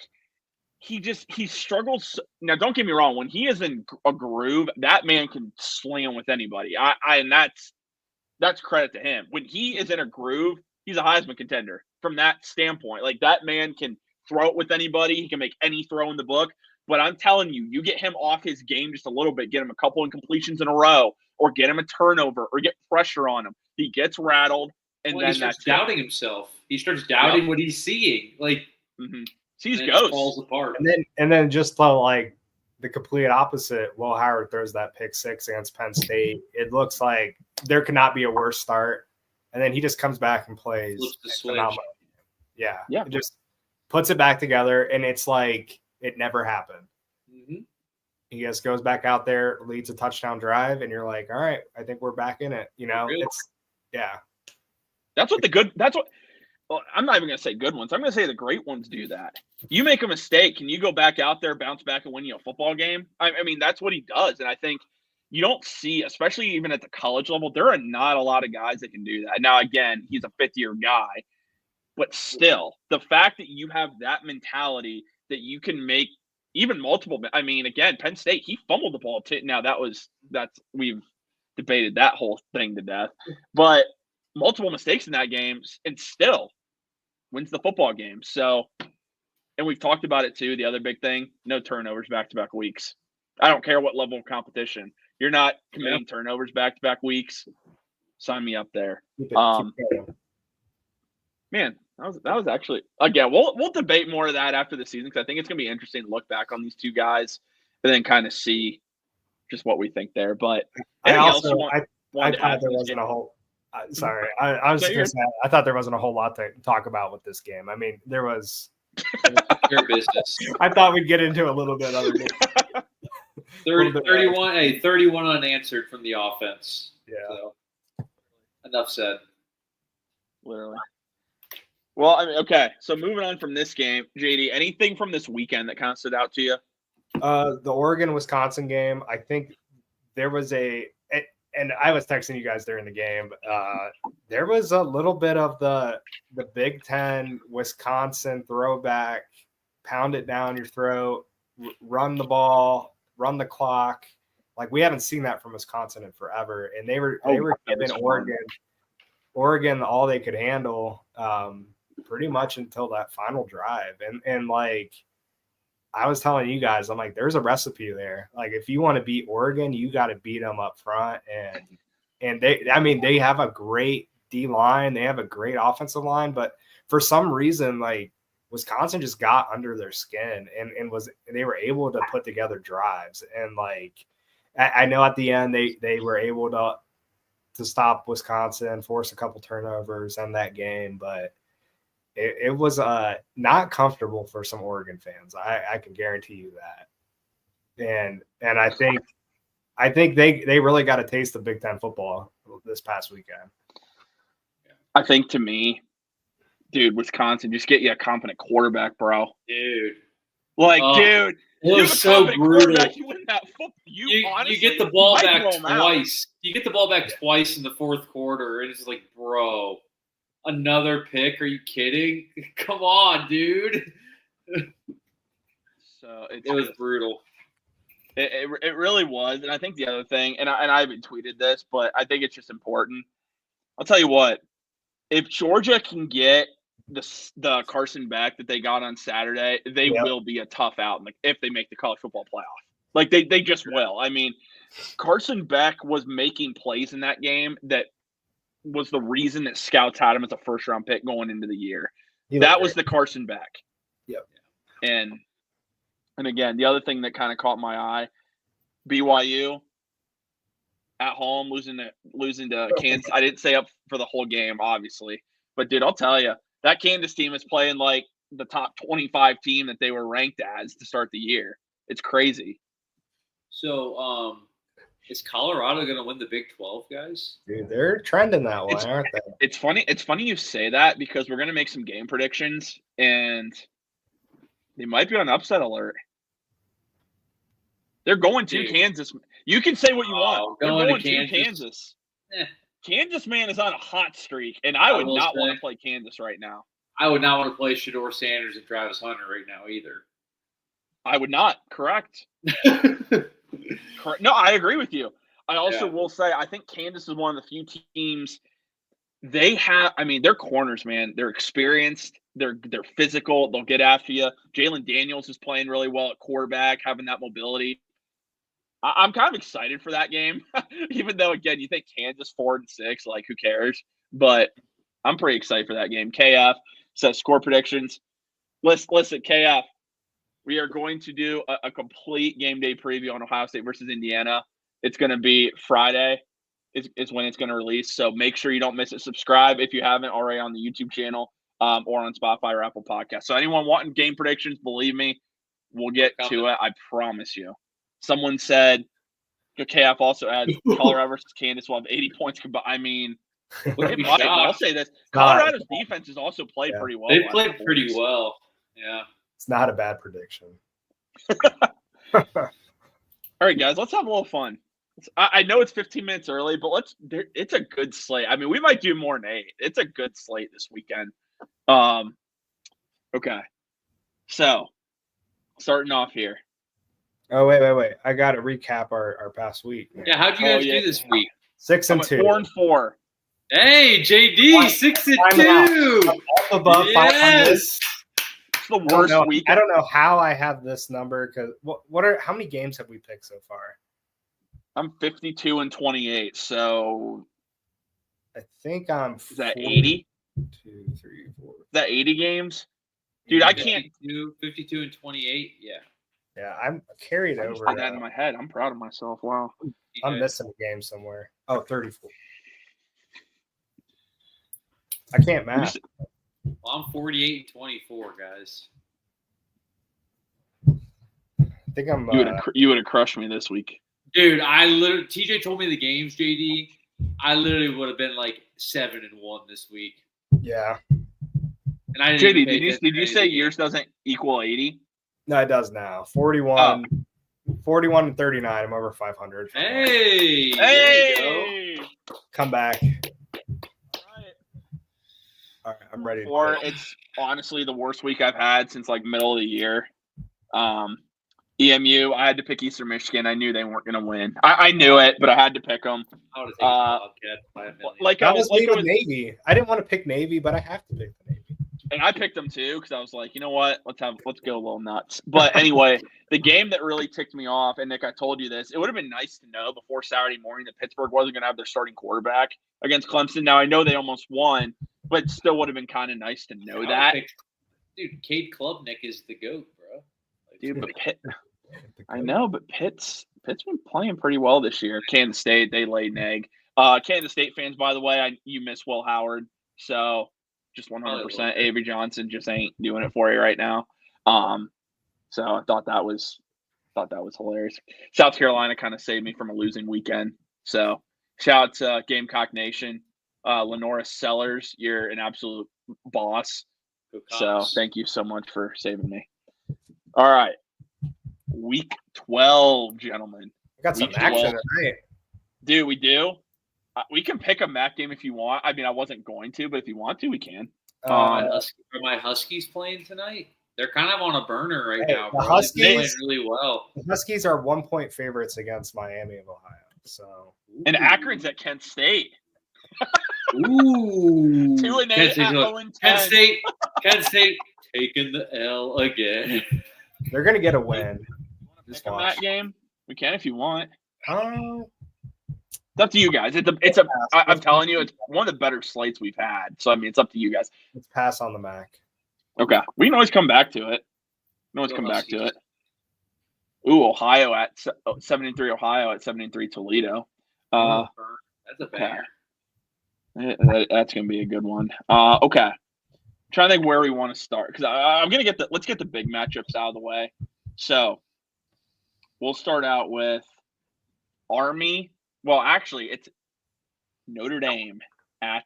he struggles. Now, don't get me wrong. When he is in a groove, that man can slam with anybody. And that's credit to him. When he is in a groove, he's a Heisman contender from that standpoint. Like, that man can throw it with anybody. He can make any throw in the book. But I'm telling you, you get him off his game just a little bit, get him a couple of incompletions in a row, or get him a turnover, or get pressure on him. He gets rattled, and then he starts doubting himself. He starts doubting what he's seeing. Like, sees ghosts. Falls apart. And then just like the complete opposite. Will Howard throws that pick 6 against Penn State. It looks like there could not be a worse start. And then he just comes back and plays. Flips the switch. Yeah. It just puts it back together, and it's like it never happened. He just goes back out there, leads a touchdown drive, and you're like, all right, I think we're back in it. Really? That's what well, I'm not even going to say good ones. I'm going to say the great ones do that. You make a mistake, can you go back out there, bounce back, and win you a football game? I mean, that's what he does. And I think you don't see, especially even at the college level, there are not a lot of guys that can do that. Now, again, he's a fifth-year guy. But still, the fact that you have that mentality that you can make even multiple – I mean, again, Penn State, he fumbled the ball. Now, we've debated that whole thing to death. But multiple mistakes in that game and still wins the football game. So – and we've talked about it too. The other big thing, no turnovers back-to-back weeks. I don't care what level of competition. You're not committing turnovers back-to-back weeks. Sign me up there. Man, that was actually again. We'll debate more of that after the season because I think it's going to be interesting to look back on these two guys and then kind of see just what we think there. But I thought there wasn't a whole. Sorry, I was just going to say I thought there wasn't a whole lot to talk about with this game. I mean, there was. Your business. I thought we'd get into a little bit other. 31 unanswered from the offense. Yeah. So, enough said. Literally. Well, I mean, okay. So moving on from this game, JD, anything from this weekend that kind of stood out to you? The Oregon-Wisconsin game. I think there was and I was texting you guys during the game. There was a little bit of the Big Ten Wisconsin throwback, pound it down your throat, run the ball, run the clock. Like we haven't seen that from Wisconsin in forever, and they were giving Oregon all they could handle pretty much until that final drive. And like I was telling you guys, I'm like, there's a recipe there. Like if you want to beat Oregon, you got to beat them up front. And they have a great D line. They have a great offensive line, but for some reason, like Wisconsin just got under their skin and they were able to put together drives. And like, I know at the end, they were able to stop Wisconsin, force a couple turnovers in that game, but it was not comfortable for some Oregon fans. I can guarantee you that. And I think they really got a taste of Big Ten football this past weekend. I think to me, dude, Wisconsin, just get you a competent quarterback, bro. Dude. Dude. It was so brutal. You win that you get the ball back twice. You get the ball back twice in the fourth quarter. And it's like, bro, another pick? Are you kidding? Come on, dude. So it was brutal. It really was. And I think the other thing, and I haven't tweeted this, but I think it's just important. I'll tell you what, if Georgia can get the Carson back that they got on Saturday, they will be a tough out if they make the college football playoff. Like they just will. I mean, Carson Beck was making plays in that game that was the reason that scouts had him as a first-round pick going into the year. That was the Carson Beck. Yep. And again, the other thing that kind of caught my eye, BYU at home losing to Kansas. I didn't stay up for the whole game, obviously, but dude, I'll tell you, that Kansas team is playing like the top 25 team that they were ranked as to start the year. It's crazy. So, is Colorado going to win the Big 12, guys? Dude, they're trending that way, aren't they? It's funny. It's funny you say that because we're going to make some game predictions, and they might be on upset alert. They're going to Kansas. You can say what you want. They're going to Kansas. Kansas, man, is on a hot streak, and I would not want to play Kansas right now. I would not want to play Shedeur Sanders and Travis Hunter right now either. I would not. Correct. No, I agree with you. I also will say I think Kansas is one of the few teams they have. I mean, their corners, man, they're experienced. They're physical. They'll get after you. Jalen Daniels is playing really well at quarterback, having that mobility. I'm kind of excited for that game, even though, again, you think Kansas 4-6, like who cares? But I'm pretty excited for that game. KF says score predictions. Listen, KF, we are going to do a complete game day preview on Ohio State versus Indiana. It's going to be Friday is when it's going to release. So make sure you don't miss it. Subscribe if you haven't already on the YouTube channel or on Spotify or Apple Podcasts. So anyone wanting game predictions, believe me, we'll get to it. I promise you. Someone said, KF also adds Colorado versus Kansas will have 80 points combined. I mean, I'll say this. Colorado's defense has also played pretty well. They played pretty well. Yeah. It's not a bad prediction. All right, guys, let's have a little fun. I know it's 15 minutes early, but it's a good slate. I mean, we might do more than 8. It's a good slate this weekend. Okay. So, starting off here. Oh, wait. I got to recap our past week. Yeah, how'd you guys do this week? 6-2. 4-4. Hey, JD, 6-2. Above 500. It's the worst week. I don't know how I have this number because how many games have we picked so far? I'm 52-28, so I think I'm. Is that 80? 2, 3, 4. Is that 80 games? Dude, I can't. 52-28, yeah. Yeah, I'm carried over. I that in my head. I'm proud of myself. Wow. I'm missing a game somewhere. Oh, 34. I can't math. Well, I'm 48-24, guys. I think I'm. You would have crushed me this week. Dude, TJ told me the games, JD. I literally would have been like 7-1 this week. Yeah. And I JD, did you say yours doesn't equal 80? No, it does now. 41 and 39. I'm over 500. Hey! Hey! Come back. All right, I'm ready. It's honestly the worst week I've had since like middle of the year. EMU, I had to pick Eastern Michigan. I knew they weren't going to win. I knew it, but I had to pick them. I would have taken by $1 million. I was Navy. I didn't want to pick Navy, but I have to pick the Navy. And I picked them too because I was like, you know what? Let's go a little nuts. But anyway, the game that really ticked me off, and Nick, I told you this, it would have been nice to know before Saturday morning that Pittsburgh wasn't going to have their starting quarterback against Clemson. Now I know they almost won, but it still would have been kind of nice to know that. Dude, Cade Klubnik is the GOAT, bro. Dude, but Pitt, I know, but Pitt's been playing pretty well this year. Kansas State, they laid an egg. Kansas State fans, by the way, you miss Will Howard, so just 100%. Avery Johnson just ain't doing it for you right now. So I thought that was hilarious. South Carolina kind of saved me from a losing weekend. So shout out to Gamecock Nation. Lenora Sellers, you're an absolute boss. So thank you so much for saving me. All right. Week 12, gentlemen. We got some action tonight. Dude, we do. We can pick a MAC game if you want. I mean, I wasn't going to, but if you want to, we can. Are my Huskies playing tonight? They're kind of on a burner right now. The Huskies they're playing really well. The Huskies are 1-point favorites against Miami of Ohio. So and Akron's at Kent State. Ooh. 2-8 at 0-10. Kent State taking the L again. They're gonna get a win. Pick a MAC game. We can if you want. Oh, It's up to you guys. I'm telling you, it's one of the better slates we've had. So I mean, it's up to you guys. let's pass on the Mac. Okay, we can always come back to it. Ooh, Ohio at 7-3. Ohio at 7-3. Toledo. That's a banger. That's gonna be a good one. Okay. I'm trying to think where we want to start because I'm gonna let's get the big matchups out of the way. So we'll start out with Army. Well, actually, it's Notre Dame at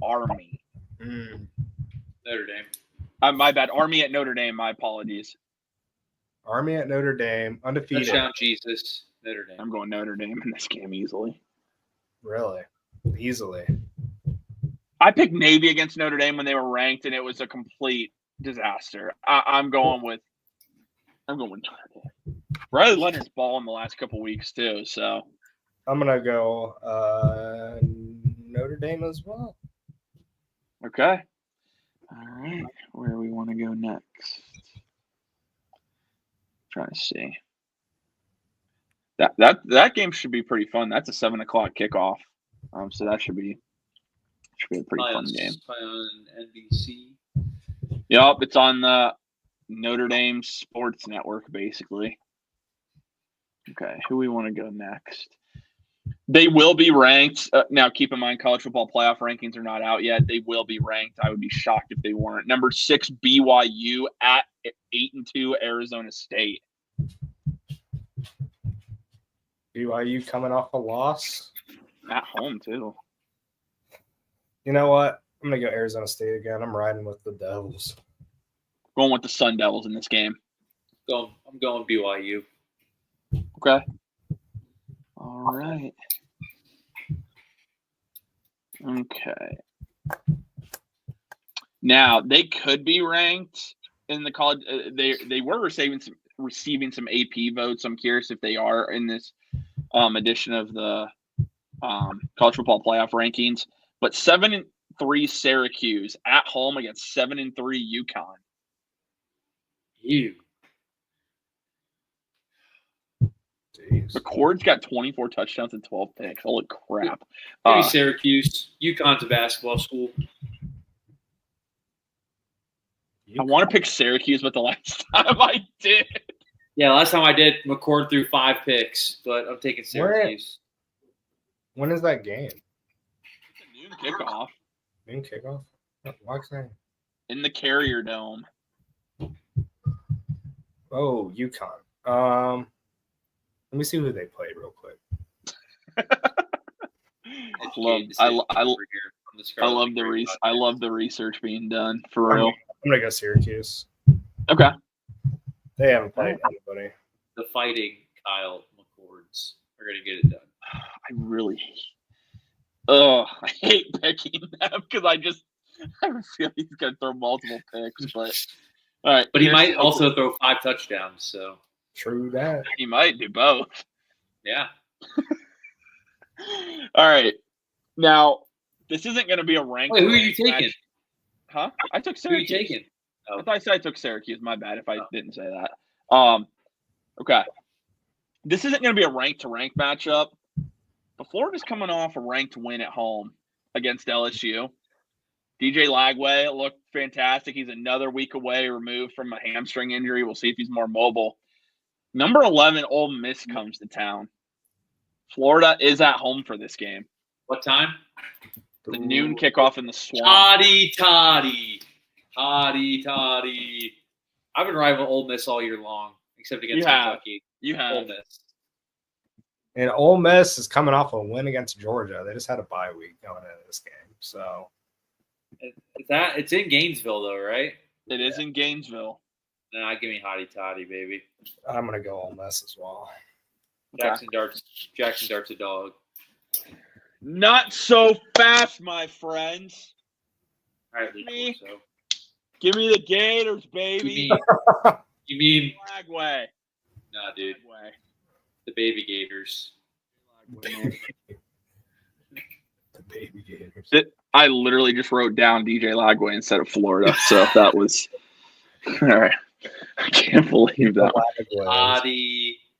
Army. Notre Dame. My bad. Army at Notre Dame. My apologies. Army at Notre Dame, undefeated. Touchdown, Jesus. Notre Dame. I'm going Notre Dame in this game easily. Really? Easily. I picked Navy against Notre Dame when they were ranked, and it was a complete disaster. I'm going with Notre Dame. Riley Leonard's ball in the last couple weeks too, so I'm gonna go Notre Dame as well. okay. All right, where do we want to go next? Trying to see. That game should be pretty fun. That's a 7:00 kickoff, so that should be a pretty fun game. On NBC. Yep, it's on the Notre Dame Sports Network, basically. Okay, who we want to go next? They will be ranked. Now, keep in mind, college football playoff rankings are not out yet. They will be ranked. I would be shocked if they weren't. Number 6, BYU at 8-2, Arizona State. BYU coming off a loss. At home, too. You know what? I'm going to go Arizona State again. I'm riding with the Devils. Going with the Sun Devils in this game. I'm going BYU. Okay. All right. Okay. Now, they could be ranked in the college. They were receiving some AP votes. I'm curious if they are in this edition of the college football playoff rankings. But 7-3 Syracuse at home against 7-3 UConn. You. Jeez. McCord's got 24 touchdowns and 12 picks. Holy crap. Maybe Syracuse. UConn's a basketball school. I want to pick Syracuse, but the last time I did. Yeah, last time I did, McCord threw 5 picks, but I'm taking Syracuse. When is that game? It's a noon kickoff. Noon kickoff? What's that? In the Carrier Dome. Oh, UConn. Let me see who they played real quick. I love the research being done for real. I'm gonna go Syracuse. Okay. They haven't played anybody. The Fighting Kyle McCords are gonna get it done. I hate picking them because I have a feeling he's gonna throw multiple picks, but all right. But he might also throw 5 touchdowns, so true that. He might do both. Yeah. All right. Now, this isn't going to be a ranked. Wait, who are you taking? Match. Huh? I took Syracuse. Who are you taking? Oh. I thought I said I took Syracuse. My bad if I didn't say that. Okay. This isn't going to be a rank-to-rank matchup. But Florida's coming off a ranked win at home against LSU. DJ Lagway looked fantastic. He's another week away removed from a hamstring injury. We'll see if he's more mobile. Number 11, Ole Miss comes to town. Florida is at home for this game. What time? The noon kickoff in the Swamp. Toddy. I've been riding with Ole Miss all year long, except against Kentucky. You have. Ole Miss. And Ole Miss is coming off a win against Georgia. They just had a bye week going into this game. So it's in Gainesville, though, right? It is in Gainesville. Nah, give me Hottie Toddy, baby. I'm gonna go Ole Miss as well. Jackson Dart's a dog. Not so fast, my friends. All right, Luke. Give me the Gators, baby. You mean Lagway? Nah, dude. Lagway. The baby Gators. The baby Gators. I literally just wrote down DJ Lagway instead of Florida, so that was all right. I can't believe that.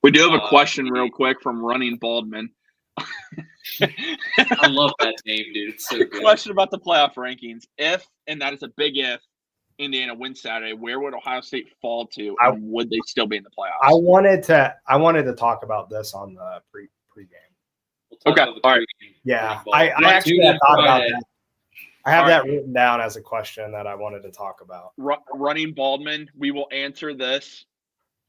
We do have a question real quick from Running Baldman. I love that name, dude. It's so good. Question about the playoff rankings. If, and that is a big if, Indiana wins Saturday, where would Ohio State fall to, and would they still be in the playoffs? I wanted to talk about this on the pregame. Okay, all right. Yeah, I actually thought about that. I have that written down as a question that I wanted to talk about. Running Baldman, we will answer this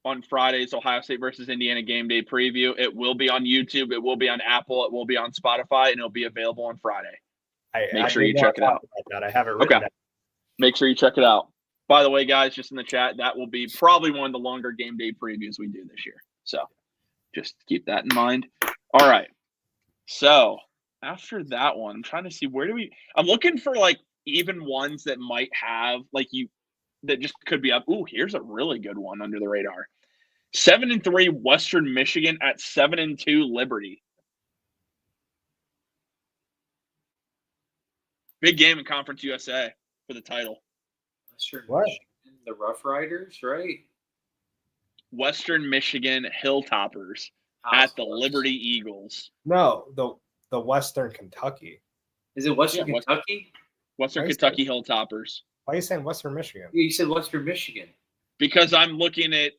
on Friday's Ohio State versus Indiana game day preview. It will be on YouTube. It will be on Apple. It will be on Spotify, and it'll be available on Friday. Make sure you check it out. I have it written down. Make sure you check it out. By the way, guys, just in the chat, that will be probably one of the longer game day previews we do this year. So just keep that in mind. All right. So after that one, I'm trying to see I'm looking for like even ones that might have that just could be up. Ooh, here's a really good one under the radar. 7-3 Western Michigan at 7-2 Liberty. Big game in Conference USA for the title. Western Michigan, the Rough Riders, right? Western Michigan Hilltoppers at the Liberty Eagles. No, the Western Kentucky. Is it Western Kentucky? Western Kentucky Hilltoppers. Why are you saying Western Michigan? You said Western Michigan. Because I'm looking at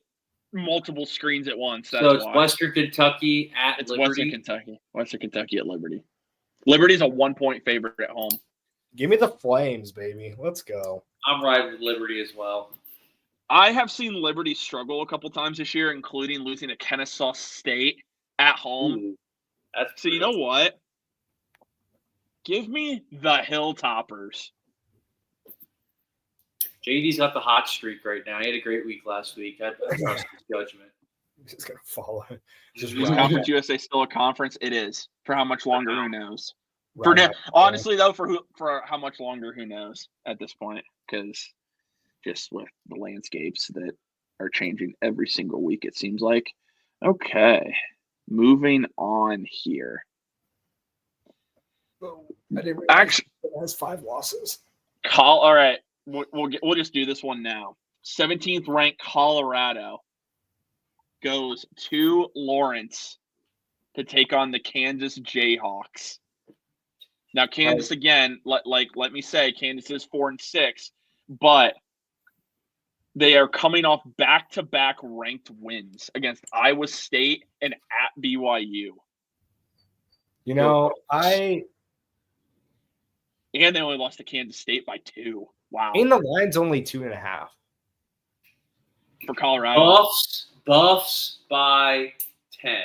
multiple screens at once. That's so it's why. Western Kentucky at it's Liberty? Western Kentucky. Western Kentucky at Liberty. Liberty's a 1-point favorite at home. Give me the Flames, baby. Let's go. I'm riding with Liberty as well. I have seen Liberty struggle a couple times this year, including losing to Kennesaw State at home. Ooh, so you know what? Give me the Hilltoppers. JD's got the hot streak right now. He had a great week last week. I trust his judgment. He's just going to follow it. Is Conference USA still a conference? It is. For how much longer, who knows? Honestly, though, for how much longer, who knows at this point? Because just with the landscapes that are changing every single week, it seems like. Okay, moving on here. Actually, it has 5 losses. All right, we'll just do this one now. 17th ranked Colorado goes to Lawrence to take on the Kansas Jayhawks. Now, Kansas, again, let me say, Kansas is 4-6, but they are coming off back-to-back ranked wins against Iowa State and at BYU. You know, and they only lost to Kansas State by 2. Wow. And the line's only 2.5. For Colorado. Buffs by 10.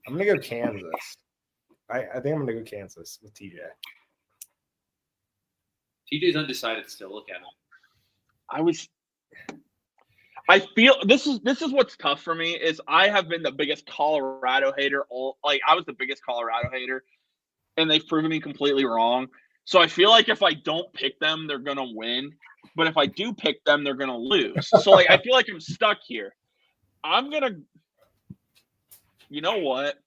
I'm going to go Kansas. I think I'm going to go Kansas with TJ. TJ's undecided still. Look at him. I feel this is what's tough for me is I have been the biggest Colorado hater. I was the biggest Colorado hater, and they've proven me completely wrong. So I feel like if I don't pick them, they're gonna win. But if I do pick them, they're gonna lose. So I feel like I'm stuck here. You know what?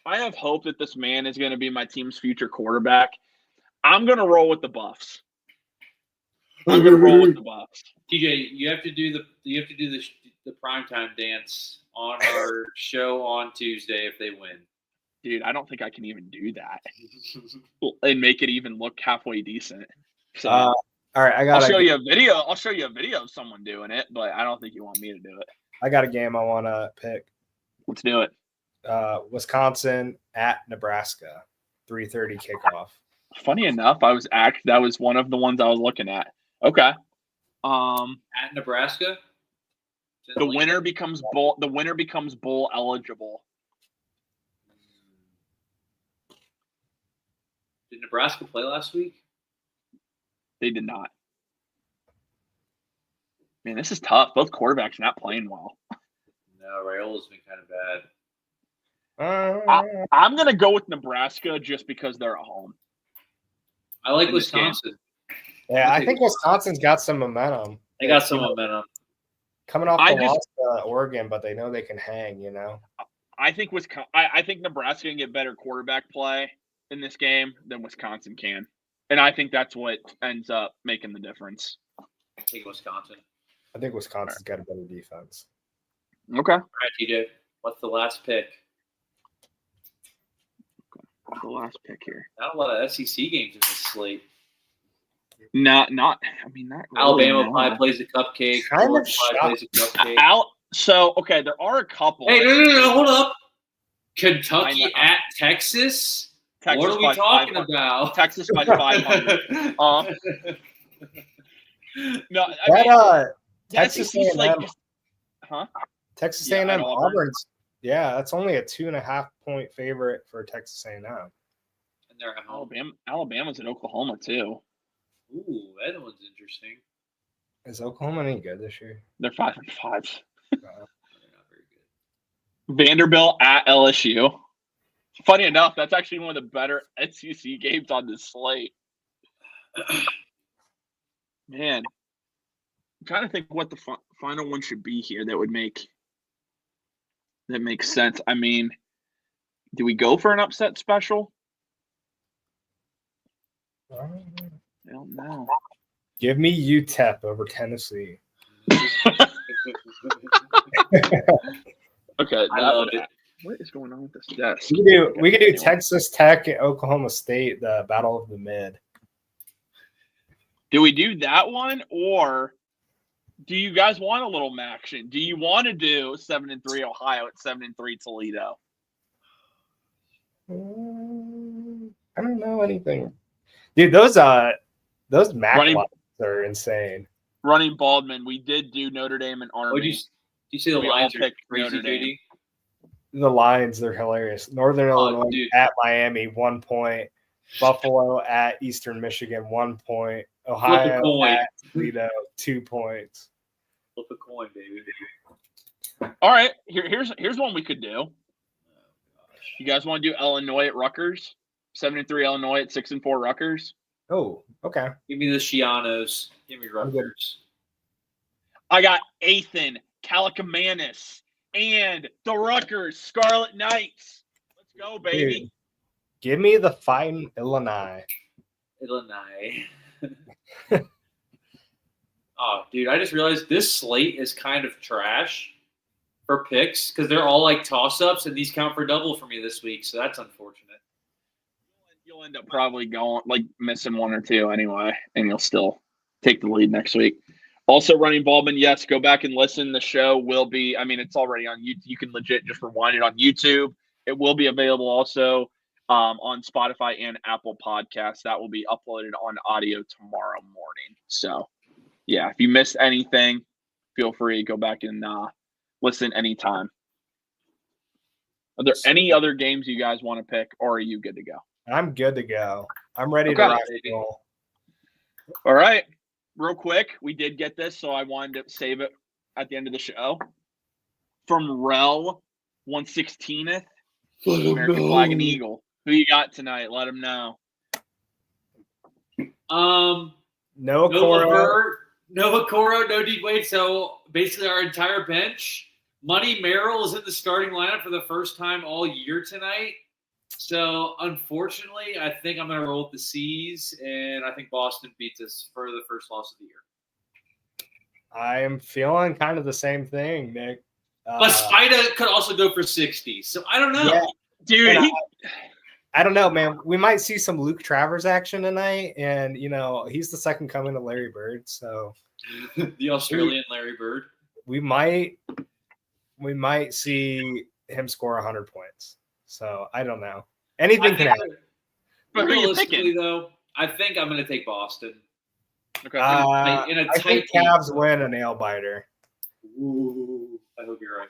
I have hope that this man is gonna be my team's future quarterback. I'm gonna roll with the Buffs. TJ, you have to do the primetime dance on our show on Tuesday if they win. Dude, I don't think I can even do that and make it even look halfway decent. So, all right, I'll show you a video. I'll show you a video of someone doing it, but I don't think you want me to do it. I got a game I want to pick. Let's do it. Wisconsin at Nebraska, 3:30 kickoff. Funny enough, that was one of the ones I was looking at. Okay. At Nebraska, the winner becomes bowl eligible. Did Nebraska play last week? They did not. Man, this is tough. Both quarterbacks not playing well. No, Rayola's been kind of bad. I'm going to go with Nebraska just because they're at home. I like Wisconsin. Yeah, I think Wisconsin's got some momentum. They got some momentum. Coming off the loss to Oregon, but they know they can hang, you know. I think Nebraska can get better quarterback play in this game than Wisconsin can. And I think that's what ends up making the difference. I think Wisconsin's got a better defense. Okay. All right, TJ. What's the last pick? The last pick here. Not a lot of SEC games in this slate. Not really, Alabama no. probably plays a cupcake. Kind of Georgia probably plays a cupcake. Okay, there are a couple. Hey, no, hold up. Kentucky at Texas? What are we talking about? Texas by 500. No, Texas A&M. like, Texas Yeah, A&M at Auburn. Auburn's. Yeah, that's only a 2.5 point favorite for Texas A&M. And they're at home. Alabama's at Oklahoma too. Ooh, that one's interesting. Is Oklahoma any good this year? They're 5-5. They're not very good. Vanderbilt at LSU. Funny enough, that's actually one of the better SEC games on this slate. Man, I'm trying to think what the final one should be here that makes sense. I mean, do we go for an upset special? I don't know. Give me UTEP over Tennessee. Okay, I love it. What is going on with this desk? We could do Texas Tech and Oklahoma State, the Battle of the Mid. Do we do that one, or do you guys want a little action? Do you want to do 7-3 Ohio at 7-3 Toledo? I don't know anything, dude. Those Mac lines are insane. Running Baldwin, we did do Notre Dame and Army. Do you see the We lines all are picked crazy, Notre Dame. JD? The lines are hilarious. Northern Illinois dude. at Miami, 1 point. Buffalo at Eastern Michigan, 1 point. Ohio coin. at Toledo, 2 points. Flip a coin, baby. All right, here's one we could do. You guys want to do Illinois at Rutgers? 7-3 Illinois at 6-4 Rutgers? Oh, okay. Give me the Shianos. Give me Rutgers. I got Athan, Calicomanis, and the Rutgers Scarlet Knights. Let's go, baby. Dude, give me the Fighting Illini. Oh, dude, I just realized this slate is kind of trash for picks because they're all like toss-ups, and these count for double for me this week, so that's unfortunate. You'll end up probably missing one or two anyway, and you'll still take the lead next week. Also, Running Baldwin, yes, go back and listen. The show will be, it's already on YouTube. You can legit just rewind it on YouTube. It will be available also on Spotify and Apple Podcasts. That will be uploaded on audio tomorrow morning. So, yeah, if you missed anything, feel free to go back and listen anytime. Are there any other games you guys want to pick, or are you good to go? I'm good to go. I'm ready to rock and roll. All right. Real quick, we did get this, so I wanted to save it at the end of the show. From Rel 116th, American Flag and Eagle. Who you got tonight? Let them know. Noah Coro, no Deep Wade. So basically, our entire bench. Money Merrill is in the starting lineup for the first time all year tonight. So, unfortunately, I think I'm going to roll with the C's, and I think Boston beats us for the first loss of the year. I am feeling kind of the same thing, Nick. But Spida could also go for 60, so I don't know. Yeah, dude. I don't know, man. We might see some Luke Travers action tonight, and, he's the second coming of Larry Bird, so. The Australian Larry Bird. We might see him score 100 points. So I don't know. Anything can happen. But realistically, though, I think I'm going to take Boston. Okay. I think Cavs win a nail biter. Ooh, I hope you're right.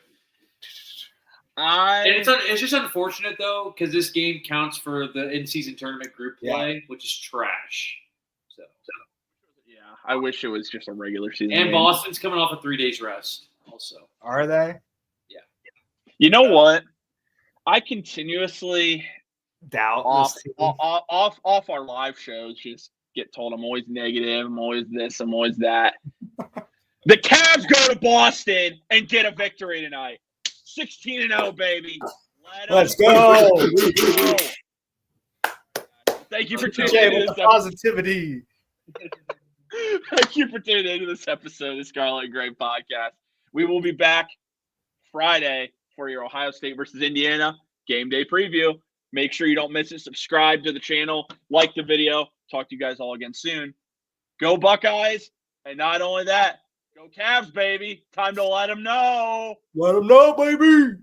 And it's just unfortunate though because this game counts for the in-season tournament group play, which is trash. So yeah, I wish it was just a regular season. And game. Boston's coming off a 3 days rest. Also, are they? Yeah. You know what? I continuously doubt off our live shows. Just get told I'm always negative. I'm always this. I'm always that. The Cavs go to Boston and get a victory tonight. 16-0, baby. Let's go. Thank you for tuning in. Positivity. Thank you for tuning into this episode of the Scarlet and Gray Podcast. We will be back Friday for your Ohio State versus Indiana game day preview. Make sure you don't miss it. Subscribe to the channel, like the video. Talk to you guys all again soon. Go Buckeyes. And not only that, go Cavs, baby. Time to let them know. Let them know, baby.